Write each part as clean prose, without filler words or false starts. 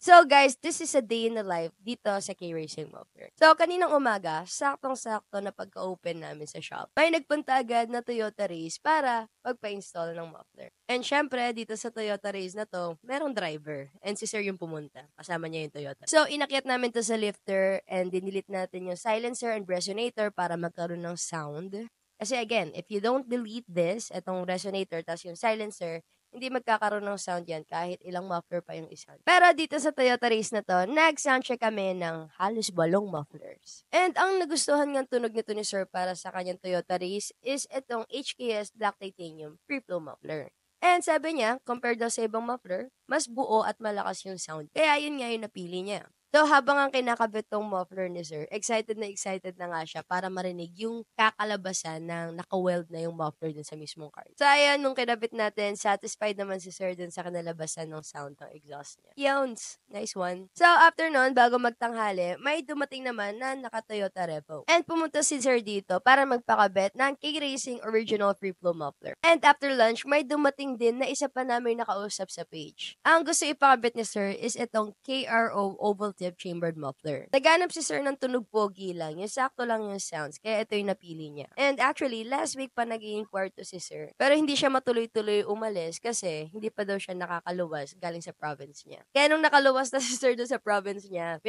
So guys, this is a day in the life dito sa K-Racing Muffler. So kaninang umaga, saktong-sakto na pagka-open namin sa shop, may nagpunta agad na Toyota Race para magpa-install ng muffler. And syempre, dito sa Toyota Race na to, merong driver. And si Sir yung pumunta. Kasama niya yung Toyota. So inakyat namin to sa lifter and dinilit natin yung silencer and resonator para magkaroon ng sound. Kasi again, if you don't delete this, itong resonator, tas yung silencer, hindi magkakaroon ng sound yan kahit ilang muffler pa yung isa. Pero dito sa Toyota Race na to, nag-soundcheck kami ng halos 8 mufflers. And ang nagustuhan ng tunog nito ni Sir para sa kanyang Toyota Race is itong HKS Black Titanium Free Flow Muffler. And sabi niya, compared daw sa ibang muffler, mas buo at malakas yung sound. Kaya yun nga yung napili niya. So, habang ang kinakabit tong muffler ni Sir, excited na nga siya para marinig yung kakalabasan ng naka-weld na yung muffler dun sa mismong car. So, ayan, nung kinabit natin, satisfied naman si Sir dun sa kanalabasan ng sound ng exhaust niya. Yowns! Nice one. So, after nun, bago magtanghali, may dumating naman na naka-Toyota Revo. And pumunta si Sir dito para magpakabit ng K-Racing Original Free Flow Muffler. And after lunch, may dumating din na isa pa namin nakausap sa page. Ang gusto ipakabit ni Sir is itong KRO Oval Tip Chambered Muffler. Naghanap si Sir ng tunog pogi lang, yung sakto lang yung sounds, kaya ito yung napili niya. And actually, last week pa nag-i-inquire to si Sir, pero hindi siya matuloy-tuloy umalis kasi hindi pa daw siya nakakaluwas galing sa province niya. Kaya nung nakaluwas na si Sir doon sa province niya,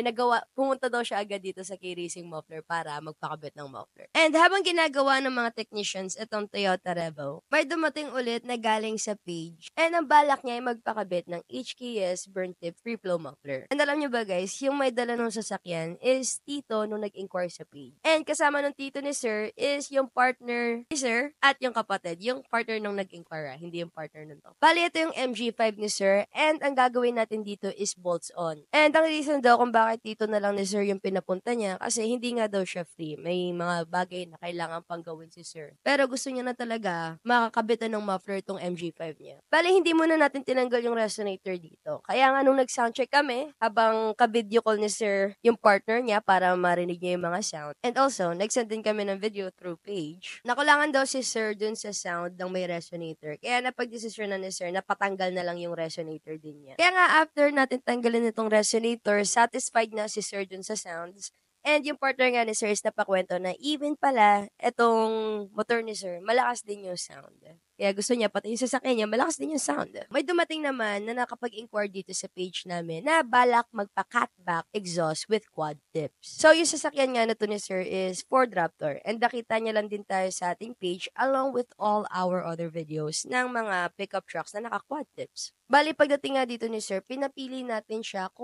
pumunta daw siya agad dito sa K-Racing Muffler para magpakabit ng muffler. And habang ginagawa ng mga technicians itong Toyota Revo, may dumating ulit na galing sa page. And ang balak niya ay magpakabit ng HKS Burn Tip Free Flow Muffler. And alam niyo ba guys, yung may dala nung sasakyan is tito nung nag-inquire sa page. And kasama ng tito ni Sir is yung partner ni Sir at yung kapatid. Yung partner nung nag-inquire, hindi yung partner nun to. Bali, ito yung MG5 ni Sir and ang gagawin natin dito is bolts on. And ang reason daw kung bakit tito na lang ni Sir yung pinapunta niya kasi hindi nga daw siya free. May mga bagay na kailangan pang gawin si Sir. Pero gusto niya na talaga makakabitan ng muffler itong MG5 niya. Bali, hindi muna natin tinanggal yung resonator dito. Kaya nga nung nag-soundcheck kami, habang ka-video call ni Sir yung partner niya para marinig niya yung mga sound. And also, nag-send din kami ng video through page. Nakulangan daw si Sir dun sa sound ng may resonator. Kaya napag-desisyon na ni Sir na patanggal na lang yung resonator din niya. Kaya nga after natin tanggalin itong resonator, satisfied na si Sir dun sa sounds. And yung partner nga ni Sir is napakwento na even pala, itong motor ni Sir, malakas din yung sound. Kaya gusto niya, pati yung sasakyan niya, malakas din yung sound. May dumating naman na nakapag-inquire dito sa page namin na balak magpa-catback exhaust with quad tips. So, yung sasakyan nga na to ni Sir is Ford Raptor. And nakita niya lang din tayo sa ating page along with all our other videos ng mga pickup trucks na naka-quad tips. Bali, pagdating nga dito ni Sir, pinapili natin siya kung